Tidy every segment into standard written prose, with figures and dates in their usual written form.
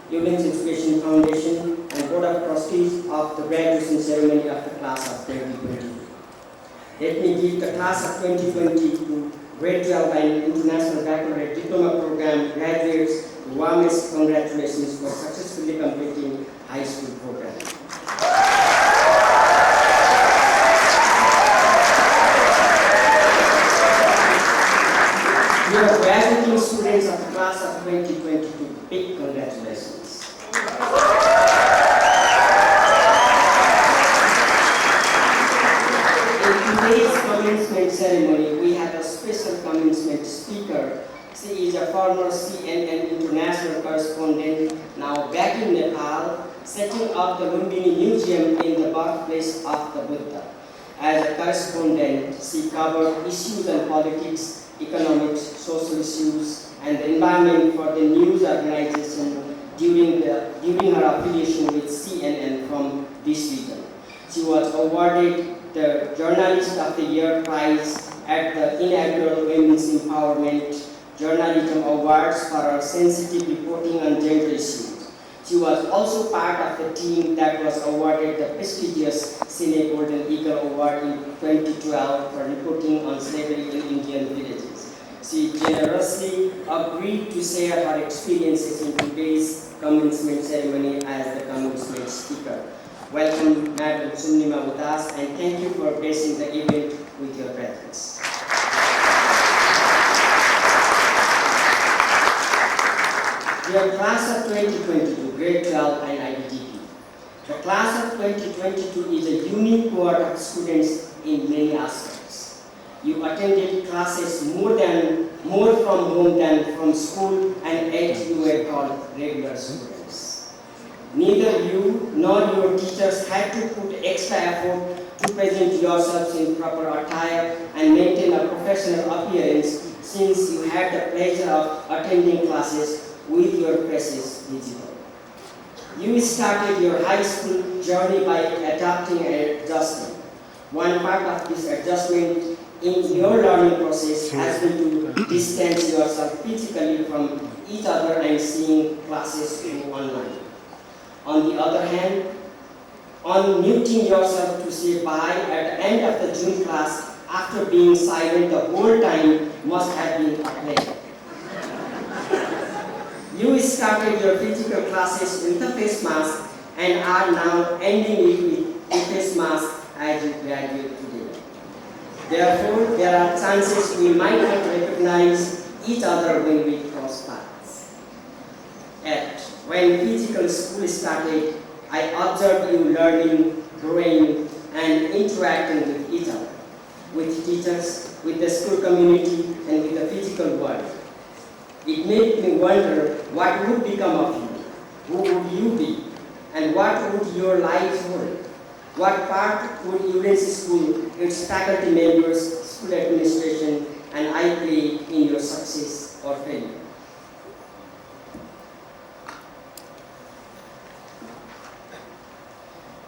Ullens Education Foundation, and Board of Trustees of the graduation ceremony of the class of 2022. Let me give the class of 2022 Grade 12 and International Baccalaureate Diploma Program graduates the warmest congratulations for successfully completing high school program. Dear graduating students of the class of 2022, big congratulations. In today's commencement ceremony, we have a special commencement speaker. She is a former CNN international correspondent, now back in Nepal, setting up the Lumbini Museum in the birthplace of the Buddha. As a correspondent, she covered issues on politics, economics, social issues, and the environment for the news organization during her affiliation with CNN from this region. She was awarded the Journalist of the Year prize at the inaugural Women's Empowerment Journalism Awards for her sensitive reporting on gender issues. She was also part of the team that was awarded the prestigious Cine Golden Eagle Award in 2012 for reporting on slavery in Indian villages. She generously agreed to share her experiences in today's commencement ceremony as the commencement speaker. Welcome, Madam Sunnima Udas, and thank you for blessing the event with your presence. Dear class of 2022, Grade 12 and IBDP. The class of 2022 is a unique cohort of students in many aspects. You attended classes more from home than from school, and yet you were called regular students. Neither you nor your teachers had to put extra effort to present yourselves in proper attire and maintain a professional appearance, since you had the pleasure of attending classes with your faces visible. You started your high school journey by adapting and adjusting. One part of this adjustment in your learning process has been to distance yourself physically from each other and seeing classes through online. On the other hand, unmuting yourself to say bye at the end of the June class after being silent the whole time must have been a pleasure. You started your physical classes with a face mask and are now ending it with a face mask as you graduate today. Therefore, there are chances we might not recognize each other when we cross paths. Yet, when physical school started, I observed you learning, growing, and interacting with each other, with teachers, with the school community, and with the physical world. It made me wonder what would become of you, who would you be, and what would your lives hold? What part would Ullens School, its faculty members, school administration, and I play in your success or failure?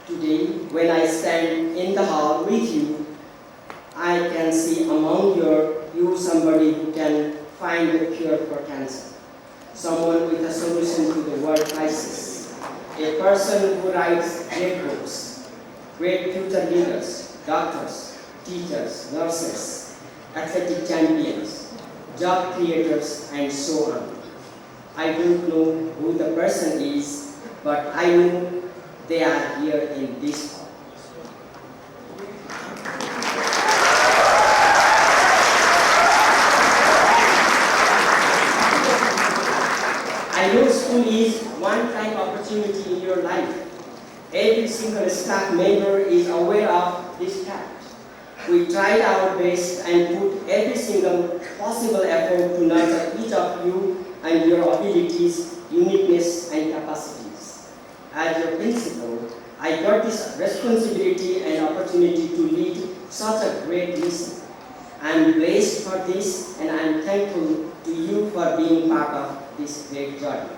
Today, when I stand in the hall with you, I can see among you somebody who can find a cure for cancer, someone with a solution to the world crisis, a person who writes great books, great future leaders, doctors, teachers, nurses, athletic champions, job creators, and so on. I don't know who the person is, but I know they are here in this hall. I know school is one-time opportunity in your life. Every single staff member is aware of this fact. We tried our best and put every single possible effort to nurture each of you and your abilities, uniqueness, and capacities. As your principal, I got this responsibility and opportunity to lead such a great mission. I am blessed for this, and I am thankful to you for being part of this great journey.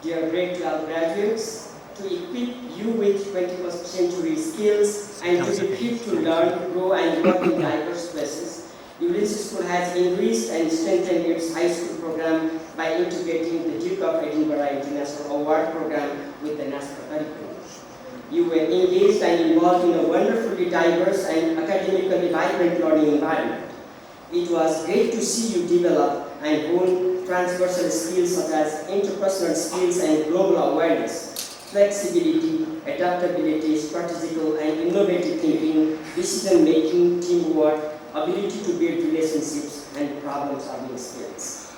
Dear grade 12 graduates, to equip you with 21st century skills and to be fit to learn, grow, and work in diverse places, Ullens School has enriched and strengthened its high school program by integrating the Duke of Edinburgh International Award Program with the national curriculum. You were engaged and involved in a wonderfully diverse and academically vibrant learning environment. It was great to see you develop and hone transversal skills such as interpersonal skills and global awareness, flexibility, adaptability, strategical and innovative thinking, decision-making, teamwork, ability to build relationships, and problem-solving skills.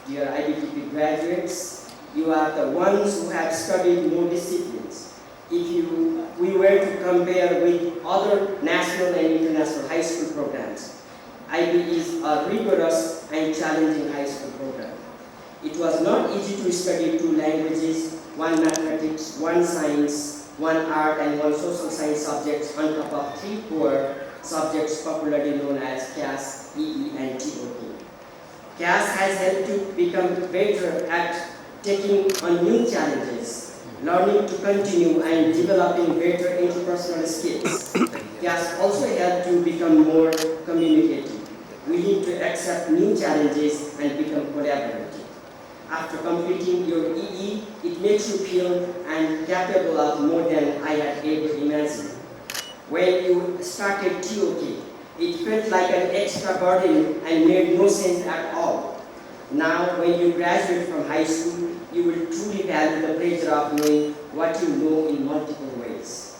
Dear IBDP graduates, you are the ones who have studied more disciplines. If we were to compare with other national and international high school programs, IB is a rigorous and challenging high school program. It was not easy to study 2 languages, 1 mathematics, 1 science, 1 art, and 1 social science subjects on top of 3 core subjects popularly known as CAS, EE, and TOP. CAS has helped you become better at taking on new challenges, learning to continue and developing better interpersonal skills. CAS also helped you become more communicative, willing to accept new challenges and become collaborative. After completing your EE, it makes you feel and capable of more than I had ever imagined. When you started TOK, it felt like an extra burden and made no sense at all. Now, when you graduate from high school, you will truly value the pleasure of knowing what you know in multiple ways.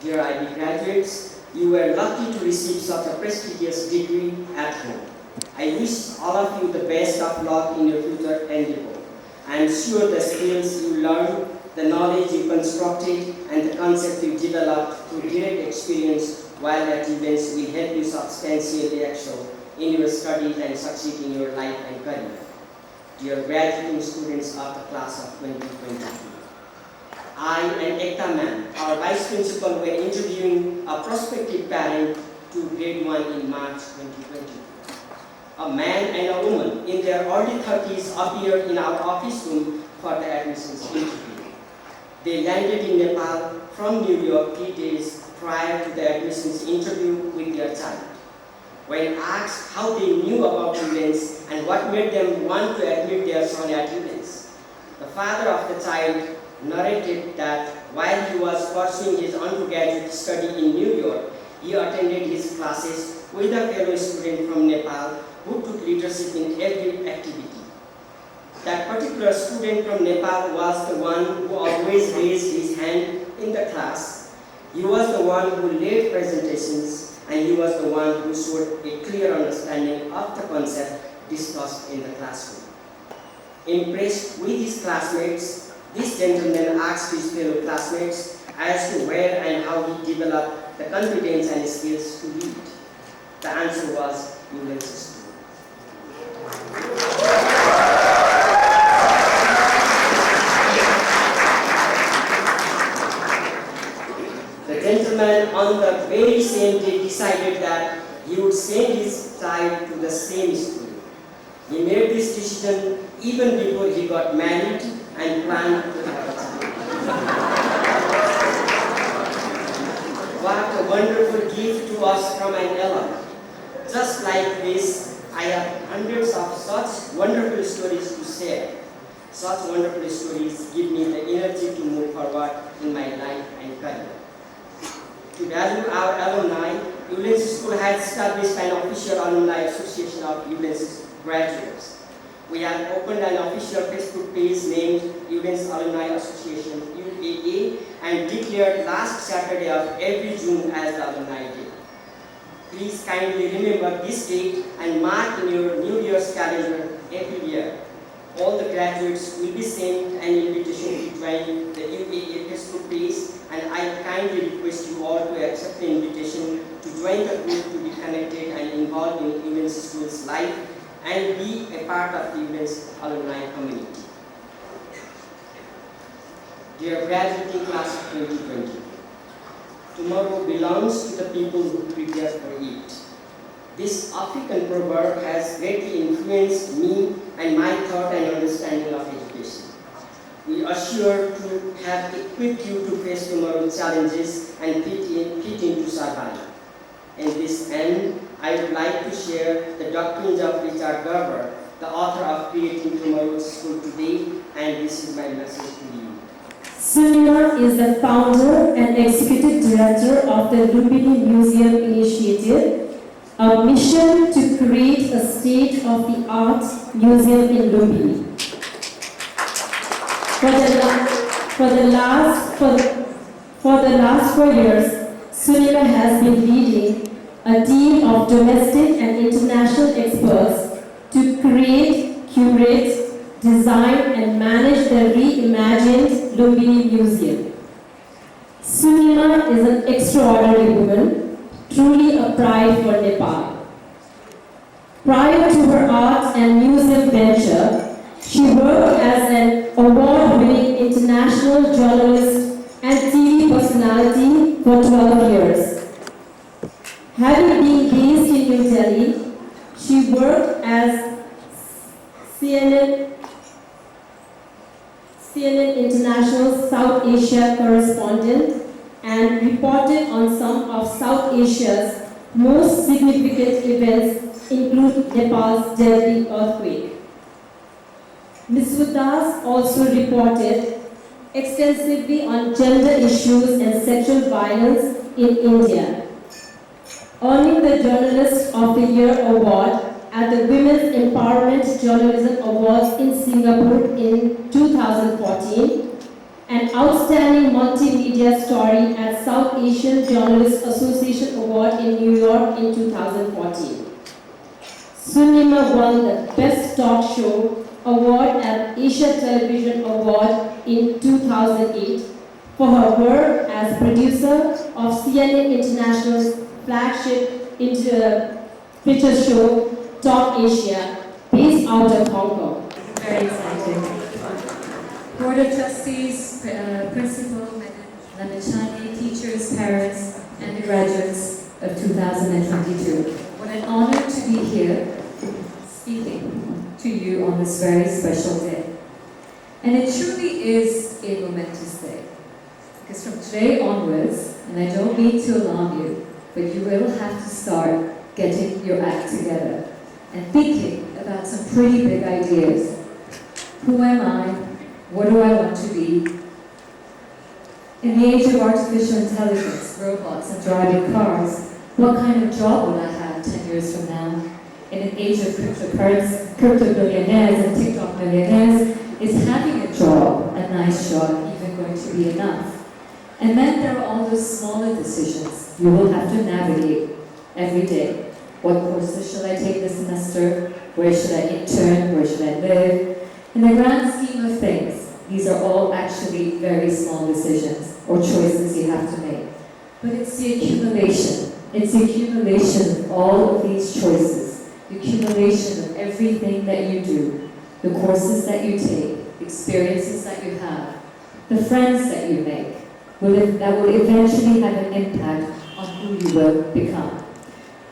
Dear IB graduates, you were lucky to receive such a prestigious degree at home. I wish all of you the best of luck in your future endeavor. I am sure the skills you learned, the knowledge you constructed, and the concept you developed through direct experience while at events will help you substantially excel in your studies and succeed in your life and career. Dear graduating students of the class of 2022, I and Ekta Ma'am, our Vice Principal, were interviewing a prospective parent to grade 1 in March 2020. A man and a woman in their early 30s appeared in our office room for the admissions interview. They landed in Nepal from New York 3 days prior to the admissions interview with their child. When asked how they knew about Ullens and what made them want to admit their son at Ullens, the father of the child narrated that while he was pursuing his undergraduate study in New York, he attended his classes with a fellow student from Nepal who took leadership in every activity. That particular student from Nepal was the one who always raised his hand in the class. He was the one who led presentations, and he was the one who showed a clear understanding of the concept discussed in the classroom. Impressed with his classmates, this gentleman asked his fellow classmates as to where and how he developed the confidence and skills to lead. The answer was Ullens School. The gentleman on the very same day decided that he would send his child to the same school. He made this decision even before he got married and planned to have a child. What a wonderful gift to us from an alum. Just like this, I have hundreds of such wonderful stories to share. Such wonderful stories give me the energy to move forward in my life and career. To value our alumni, Ullens School has established an official alumni association of Ullens graduates. We have opened an official Facebook page named Ullens Alumni Association UAA and declared last Saturday of every June as the Alumni Day. Please kindly remember this date and mark in your New Year's calendar every year. All the graduates will be sent an invitation to join the UAA Facebook page, and I kindly request you all to accept the invitation to join the group to be connected and involved in Ullens School's life and be a part of the Ullens alumni community. Dear graduating class of 2020, tomorrow belongs to the people who prepare for it. This African proverb has greatly influenced me and my thought and understanding of education. We are sure to have equipped you to face tomorrow's challenges and fit in to survive. In this end, I would like to share the doctrines of Richard Gerber, the author of Creating Tomorrow's School Today, and this is my message to you. Sunima is the founder and executive director of the Lumbini Museum Initiative, a mission to create a state-of-the-art museum in Lumbini. For the last 4 years, Sunima has been leading a team of domestic and international experts to create, curate, design and manage the reimagined Lumbini Museum. Sunima is an extraordinary woman, truly a pride for Nepal. Prior to her art and museum venture, she worked as an award-winning international journalist and TV personality for 12 years. Having been based in New Delhi, she worked as CNN International South Asia correspondent and reported on some of South Asia's most significant events, including Nepal's deadly earthquake. Ms. Vudas also reported extensively on gender issues and sexual violence in India, earning the Journalist of the Year award at the Women's Empowerment Journalism Awards in Singapore in 2014, an Outstanding Multimedia Story at South Asian Journalists Association Award in New York in 2014. Sunima won the Best Talk Show Award at Asia Television Award in 2008 for her work as producer of CNN International's flagship feature show, Talk Asia, based out of Hong Kong. Very exciting. Board of Trustees, Principal, Madam Lamechani, teachers, parents, and the graduates of 2022. What an honor to be here speaking to you on this very special day. And it truly is a momentous day. Because from today onwards, and I don't mean to alarm you, but you will have to start getting your act together and thinking about some pretty big ideas. Who am I? What do I want to be? In the age of artificial intelligence, robots, and driving cars, what kind of job will I have 10 years from now? In an age of crypto billionaires and TikTok millionaires, is having a job, a nice job, even going to be enough? And then there are all those smaller decisions you will have to navigate every day. What courses should I take this semester? Where should I intern? Where should I live? In the grand scheme of things, these are all actually very small decisions or choices you have to make. But it's the accumulation. It's the accumulation of all of these choices, the accumulation of everything that you do, the courses that you take, the experiences that you have, the friends that you make, that will eventually have an impact on who you will become.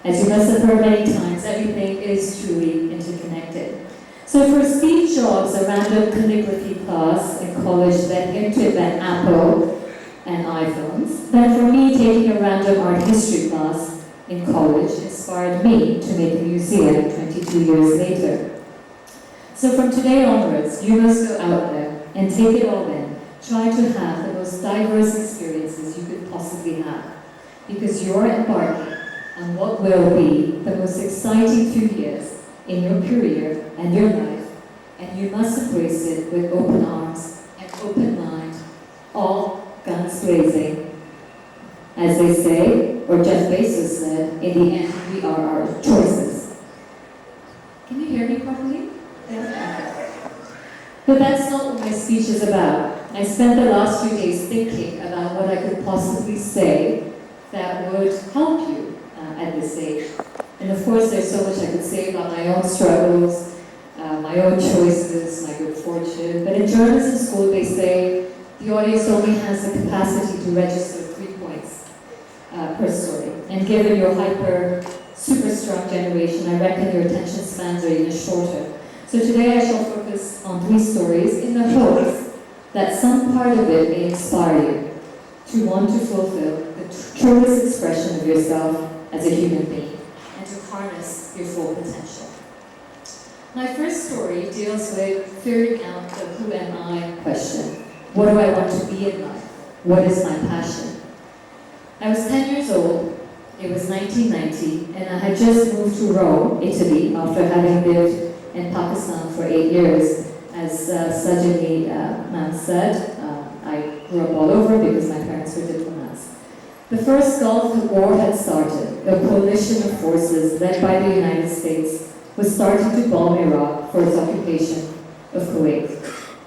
As you must have heard many times, everything is truly interconnected. So for Steve Jobs, a random calligraphy class in college led him to invent Apple and iPhones, then for me, taking a random art history class in college inspired me to make a museum 22 years later. So from today onwards, you must go out there and take it all in. Try to have the most diverse experiences you could possibly have, because you're embarking on what will be the most exciting few years in your career and your life, and you must embrace it with open arms and open mind, all guns blazing. As they say, or Jeff Bezos said, in the end, we are our choices. Can you hear me properly? Yeah. But that's not what my speech is about. I spent the last few days thinking about what I could possibly say that would help you at this age. And of course, there's so much I could say about my own struggles, my own choices, my good fortune. But in journalism school, they say the audience only has the capacity to register 3 points per story. And given your super strong generation, I reckon your attention spans are even shorter. So today I shall focus on 3 stories in the hopes that some part of it may inspire you to want to fulfill the truest expression of yourself as a human being and to harness your full potential. My first story deals with figuring out the who am I question. What do I want to be in life? What is my passion? I was 10 years old. It was 1990, and I had just moved to Rome, Italy, after having lived in Pakistan for 8 years. As Sajani ma'am said, I grew up all over because my parents were diplomats. The first Gulf War had started. A coalition of forces led by the United States was starting to bomb Iraq for its occupation of Kuwait.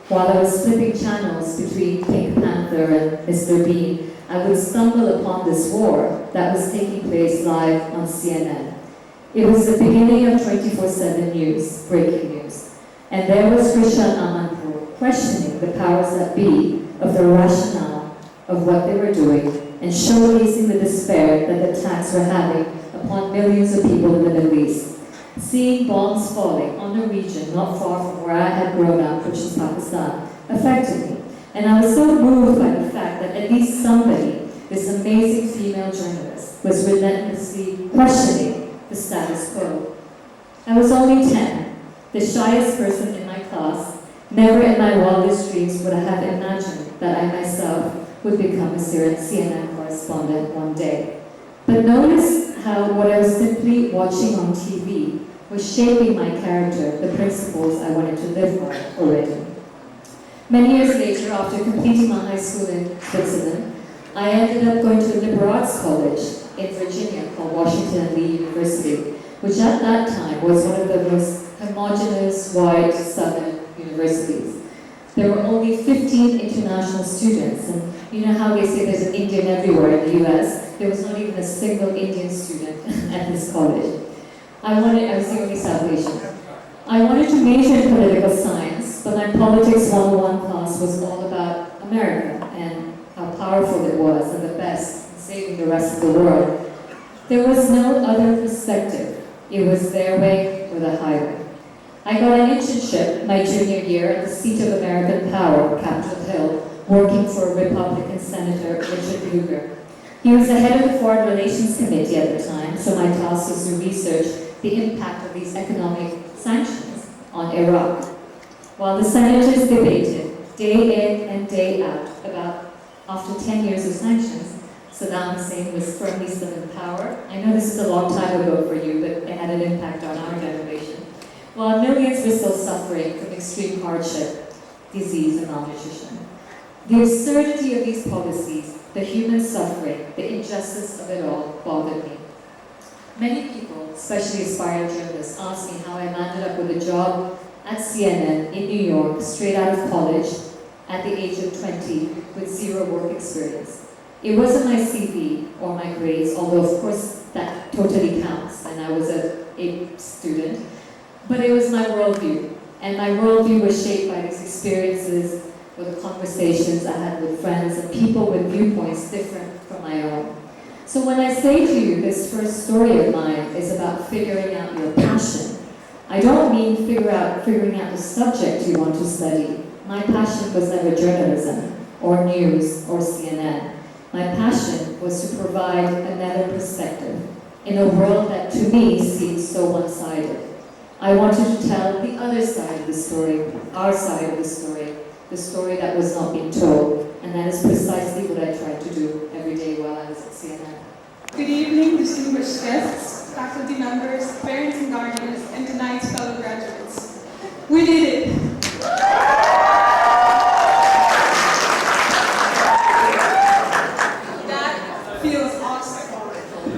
While I was flipping channels between Pink Panther and Mr. Bean, I would stumble upon this war that was taking place live on CNN. It was the beginning of 24/7 news, breaking news. And there was Krishan Amanpur questioning the powers that be of the rationale of what they were doing and showcasing the despair that the attacks were having upon millions of people in the Middle East. Seeing bombs falling on a region not far from where I had grown up, which is Pakistan, affected me. And I was so moved by the fact that at least somebody, this amazing female journalist, was relentlessly questioning the status quo. I was only 10, the shyest person in my class. Never in my wildest dreams would I have imagined that I myself would become a CNN correspondent one day. But notice how what I was simply watching on TV was shaping my character, the principles I wanted to live by already. Many years later, after completing my high school in Switzerland, I ended up going to a liberal arts college in Virginia called Washington and Lee University, which at that time was one of the most homogeneous, white, southern universities. There were only 15 international students, and you know how they say there's an Indian everywhere in the US? There was not even a single Indian student at this college. I was the only South Asian. I wanted to major in political science, but my politics 101 class was all about America and how powerful it was and the best in saving the rest of the world. There was no other perspective. It was their way or the highway. I got an internship my junior year at the seat of American power, Capitol Hill, working for Republican Senator Richard Lugar. He was the head of the Foreign Relations Committee at the time, so my task was to research the impact of these economic sanctions on Iraq. While the senators debated day in and day out about after 10 years of sanctions, Saddam Hussein was firmly still in power. I know this is a long time ago for you, but it had an impact on our generation. While millions were still suffering from extreme hardship, disease, and malnutrition. The absurdity of these policies, the human suffering, the injustice of it all bothered me. Many people, especially aspiring journalists, asked me how I landed up with a job at CNN in New York, straight out of college, at the age of 20, with zero work experience. It wasn't my CV or my grades, although of course that totally counts, and I was a student, but it was my worldview. And my worldview was shaped by these experiences or the conversations I had with friends and people with viewpoints different from my own. So when I say to you this first story of mine is about figuring out your passion, I don't mean figuring out the subject you want to study. My passion was never journalism or news or CNN. My passion was to provide another perspective in a world that to me seems so one-sided. I wanted to tell the other side of the story, our side of the story that was not being told, and that is precisely what I tried to do every day while I was at CNN. Good evening, distinguished guests, faculty members, parents and guardians, and tonight's fellow graduates. We did it! That feels awesome.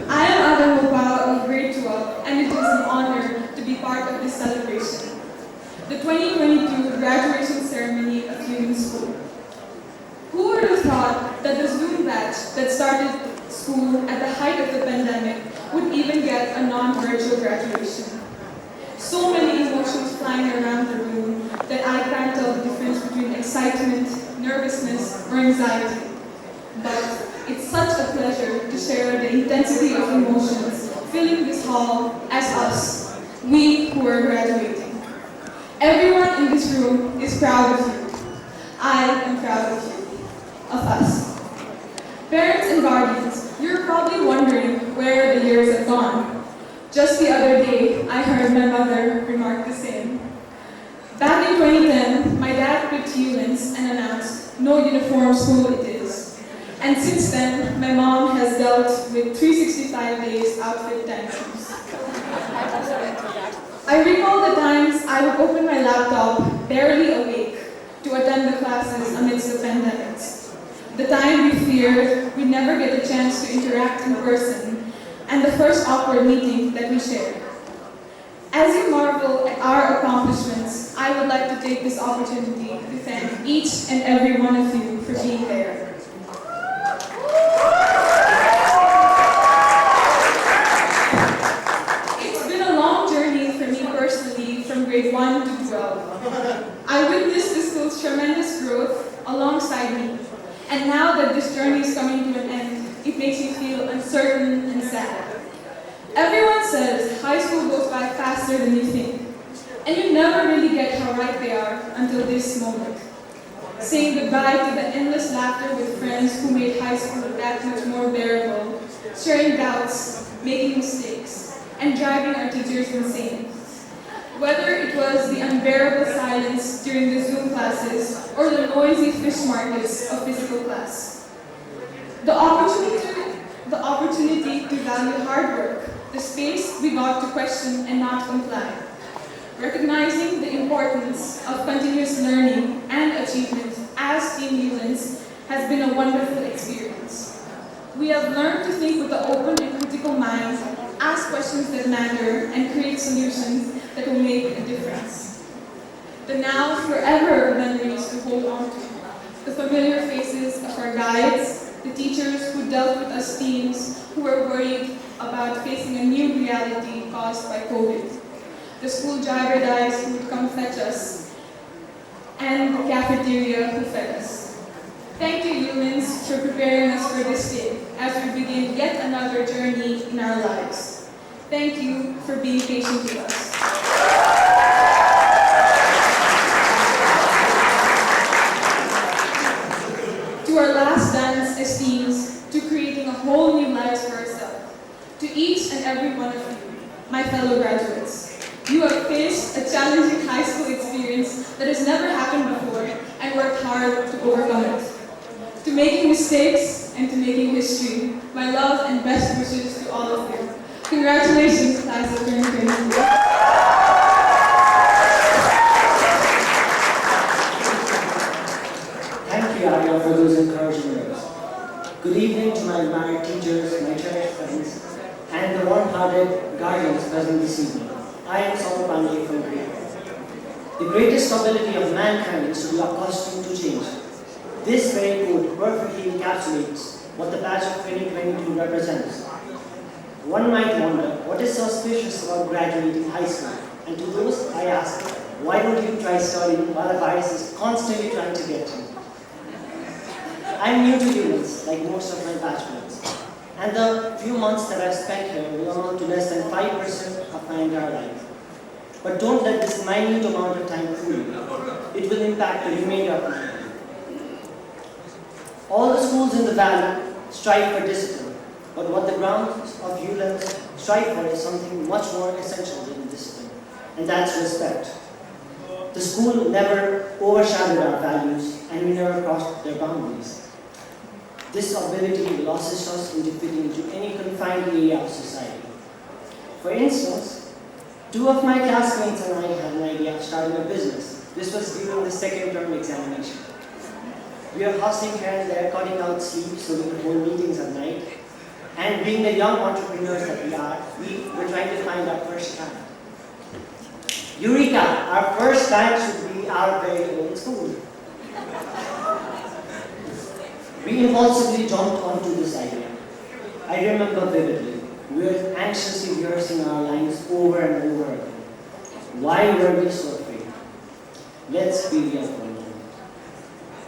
I am Adam Mopao of grade 12, and it is an honor to be part of this celebration. The 2022 graduation ceremony of Ullens School. Who would have thought that the Zoom batch that started school at the height of the pandemic would even get a non-virtual graduation? So many emotions flying around the room that I can't tell the difference between excitement, nervousness, or anxiety. But it's such a pleasure to share the intensity of emotions filling this hall as us, we who are graduating. Everyone in this room is proud of you. I am proud of you, of us. Parents and guardians, You're probably wondering where the years have gone. Just the other day, I heard my mother remark the same. Back in 2010, my dad quit Ullens and announced, "No uniform school it is." And since then, my mom has dealt with 365 days outfit tantrums. I recall the times I would open my laptop, barely awake, to attend the classes amidst the pandemics. The time we feared we'd never get a chance to interact in person, and the first awkward meeting that we shared. As you marvel at our accomplishments, I would like to take this opportunity to thank each and every one of you for being there. It's been a long journey for me personally from grade 1 to 12. I witnessed the school's tremendous growth alongside me. And now that this journey is coming to an end, it makes me feel uncertain and sad. Everyone says high school goes by faster than you think, and you never really get how right they are until this moment. Saying goodbye to the endless laughter with friends who made high school that much more bearable, sharing doubts, making mistakes, and driving our teachers insane. Whether it was the unbearable silence during the Zoom classes or the noisy fish markets of physical class. The opportunity to value hard work, the space we got to question and not comply. Recognizing the importance of continuous learning and achievement as Team Ullens has been a wonderful experience. We have learned to think with an open and critical mind, ask questions that matter, and create solutions that will make a difference. The now forever memories to hold on to, the familiar faces of our guides, the teachers who dealt with us teens who were worried about facing a new reality caused by COVID, the school driver guys who would come fetch us, and the cafeteria who fed us. Thank you, Ullens, for preparing us for this day as we begin yet another journey in our lives. Thank you for being patient with us. To our last dance as teens, to creating a whole new life for ourselves. To each and every one of you, my fellow graduates, you have faced a challenging high school experience that has never happened before and worked hard to overcome it. To making mistakes and to making history, my love and best wishes to all of you. Congratulations, class of 2022. Thank you, Arya, for those encouraging words. Good evening to my admired teachers, my cherished friends, and the warm-hearted guardians present this evening. I am Saul Pandey from Greece. The greatest ability of mankind is to be accustomed to change. This very quote perfectly encapsulates what the batch of 2022 represents. One might wonder, what is so specious about graduating high school? And to those, I ask, why don't you try studying while the virus is constantly trying to get you? I'm new to Ullens, like most of my batchmates, and the few months that I've spent here will amount to less than 5% of my entire life. But don't let this minute amount of time fool you. It will impact the remainder of my life. All the schools in the valley strive for discipline, but what the grounds of Ullens strive for is something much more essential than discipline, and that's respect. The school never overshadowed our values, and we never crossed their boundaries. This ability will assist us into fitting into any confined area of society. For instance, 2 of my classmates and I had an idea of starting a business. This was during the second term examination. We are hustling here and there, cutting out sleep so we could hold meetings at night. And being the young entrepreneurs that we are, we were trying to find our first client. Eureka! Our first client should be our very own school. We impulsively jumped onto this idea. I remember vividly. We were anxiously rehearsing our lines over and over again. Why were we so afraid? Let's be real for a moment.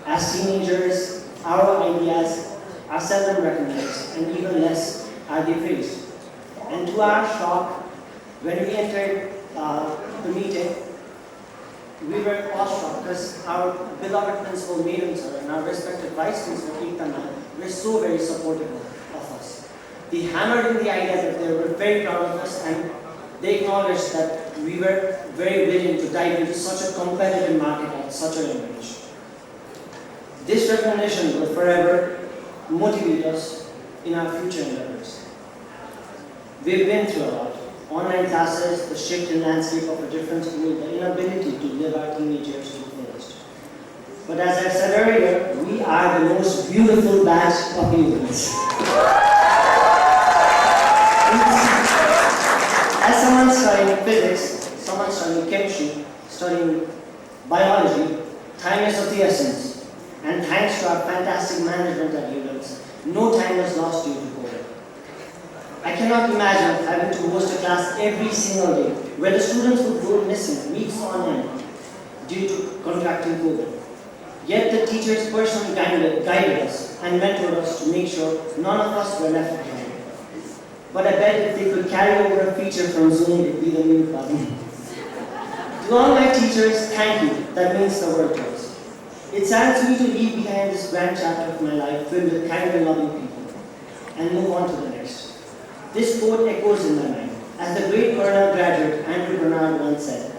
As teenagers, our ideas are seldom recognized, and even less are they praised. And to our shock, when we entered the meeting, we were awestruck because our beloved principal Madam Sir and our respected vice principal Ekta ma'am were so very supportive of us. They hammered in the idea that they were very proud of us, and they acknowledged that we were very willing to dive into such a competitive market at such a young age. This recognition will forever motivate us in our future endeavors. We've been through a lot. Online classes, the shift in landscape of a different school, the inability to live our teenage years to the fullest. But as I said earlier, we are the most beautiful batch of humans. As someone studying physics, someone studying chemistry, studying biology, time is of the essence. And thanks to our fantastic management at Ullens, no time was lost due to COVID. I cannot imagine having to host a class every single day where the students would go missing weeks on end due to contracting COVID. Yet the teachers personally guided us and mentored us to make sure none of us were left behind. But I bet if they could carry over a feature from Zoom, it would be the mute button. To all my teachers, thank you. That means the world to us. It saddens me to leave behind this grand chapter of my life filled with kind and loving people and move on to the next. This quote echoes in my mind. As the great Cornell graduate Andrew Bernard once said,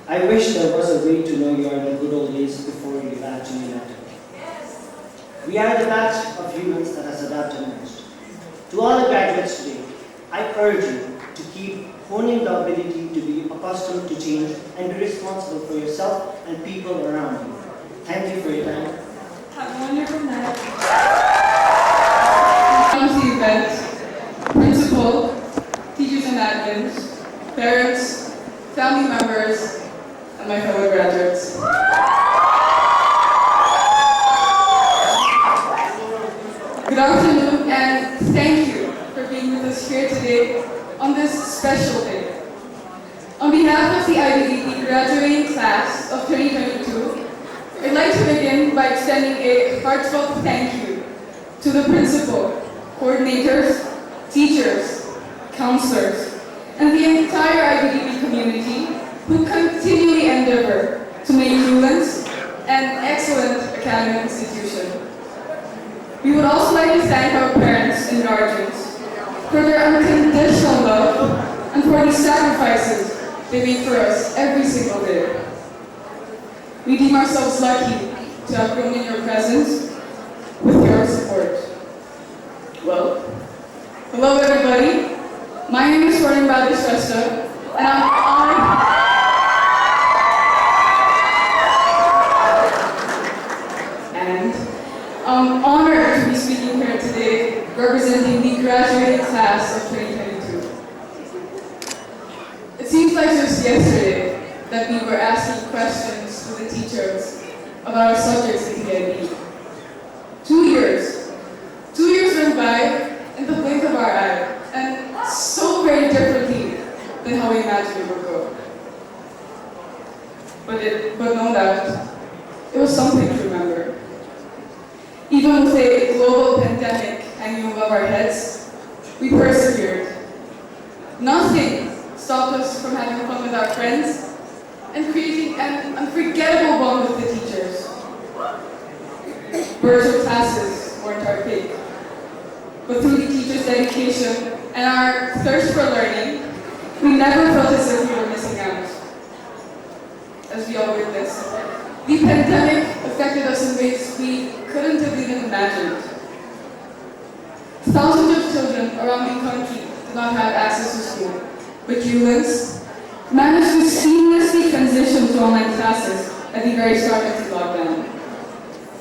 "I wish there was a way to know you are in the good old days before you actually matter." We are the batch of humans that has adapted most. To all the graduates today, I urge you to keep honing the ability to be accustomed to change and be responsible for yourself and people around you. Thank you for your time. Have a wonderful night. Come to the event, principal, teachers and admins, parents, family members, and my fellow graduates. Good afternoon, and thank you for being with us here today on this special day. On behalf of the IBDP graduating class of 2022, I'd like to begin by extending a heartfelt thank you to the principal, coordinators, teachers, counselors, and the entire IBDP community who continually endeavor to make Ullens an excellent academic institution. We would also like to thank our parents and guardians for their unconditional love and for the sacrifices they make for us every single day. We deem ourselves lucky to have grown in your presence with your support. Well, hello everybody. My name is Swarnim Badishwesta, and I'm honored to be speaking here today representing the graduating class of 2022. It seems like just yesterday that we were asking questions to the teachers about our subjects in TIB. 2 years. 2 years went by in the blink of our eye, and so very differently than how we imagined it would go. But no doubt, it was something to remember. Even with a global pandemic hanging above our heads, we persevered. Nothing stopped us from having fun with our friends and creating an unforgettable bond with the teachers. Virtual classes weren't our pick, but through the teachers' dedication and our thirst for learning, we never felt as if we were missing out. As we all witnessed, the pandemic affected us in ways we couldn't have even imagined. Thousands of children around the country did not have access to school, but Ullens managed to seamlessly transition to online classes at the very start of the lockdown.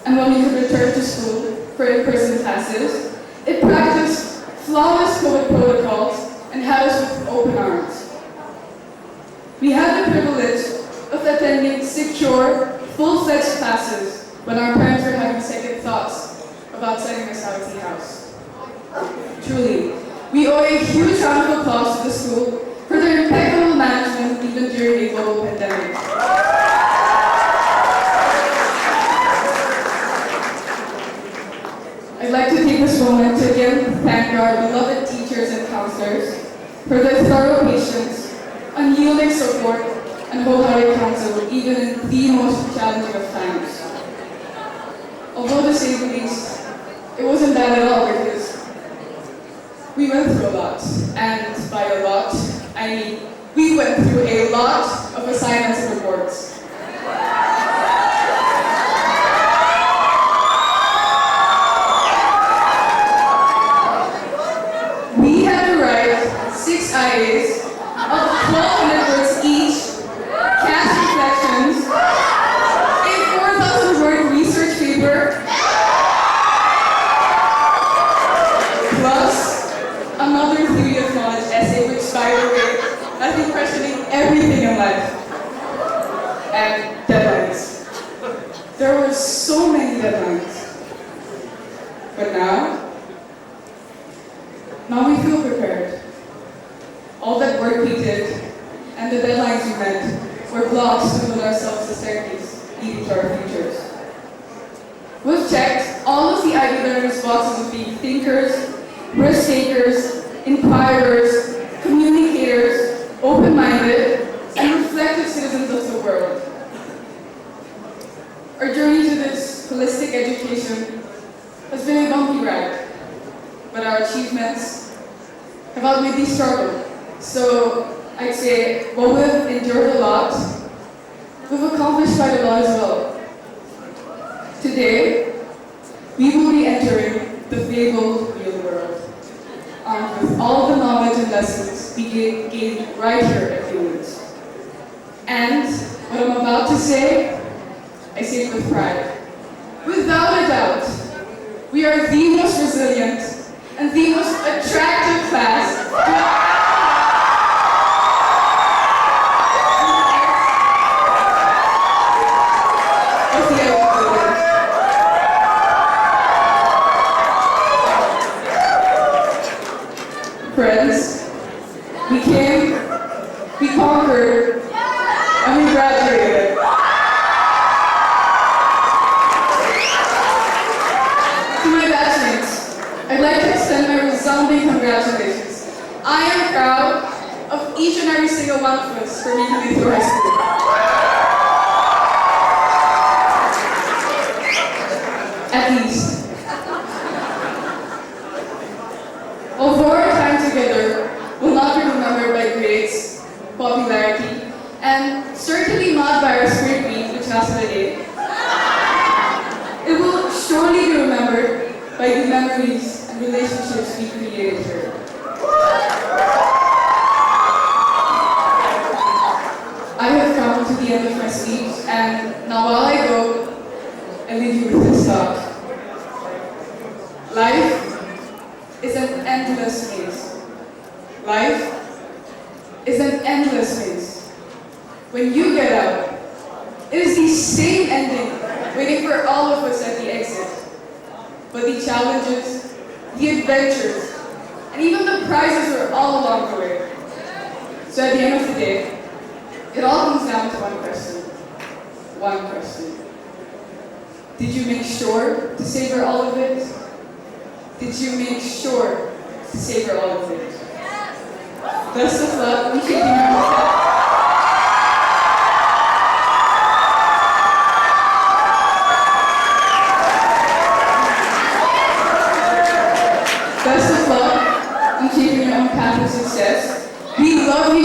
And when we could return to school for in-person classes, it practiced flawless COVID protocols and had us with open arms. We had the privilege of attending secure, full-fledged classes when our parents were having second thoughts about sending us out of the house. Truly, we owe a huge round of applause to the school for their impeccable management even during a global pandemic. I'd like to take this moment to again thank our beloved teachers and counselors for their thorough patience, unyielding support, and wholehearted counsel even in the most challenging of times. Although to say the least, it wasn't bad at all because we we went through a lot. And by a lot, I mean we went through a lot of assignments and reports. We had to write 6 IAs of 1,200 words each, cast reflections, a 4,000 word research paper, plus another theory of knowledge essay, which, by the way, has been questioning everything in life. And deadlines. There were so many deadlines. But now we feel prepared. All that work we did and the deadlines we met were blocks to build ourselves the staircase leading to our futures. We've checked all of the IB learners' boxes of being thinkers, risk takers, inquirers, communicators, open-minded, and reflective citizens of the world. Our journey to this holistic education has been a bumpy ride, but our achievements have outweighed the struggle. So I'd say, while we've endured a lot, we've accomplished quite a lot as well. Today, we will be entering the fabled real world, with all the knowledge and lessons we gained right here at Ullens. And what I'm about to say, I say it with pride. Without a doubt, we are the most resilient and the most attractive class of the IBDP. Friends, we came, we conquered, and we graduated. To my batchmates, I'd like to extend my resounding congratulations. I am proud of each and every single one of us for making it through high school. At least. Although our time together will not be remembered by grades, popularity, and certainly not by our spirit week, which lasted a day, it will surely be remembered by the memories and relationships we created here. I have come to the end of my speech, and now while I go, I leave you with this thought. Life is an endless maze. Life is an endless maze. When you get out, it is the same ending waiting for all of us at the exit. But the challenges, the adventures, and even the prizes are all along the way. So at the end of the day, it all comes down to one question. One question. Did you make sure to savor all of it? Did you make sure to savor all of it? Best of luck in keeping your Best of luck in keeping your own path of success. We love you,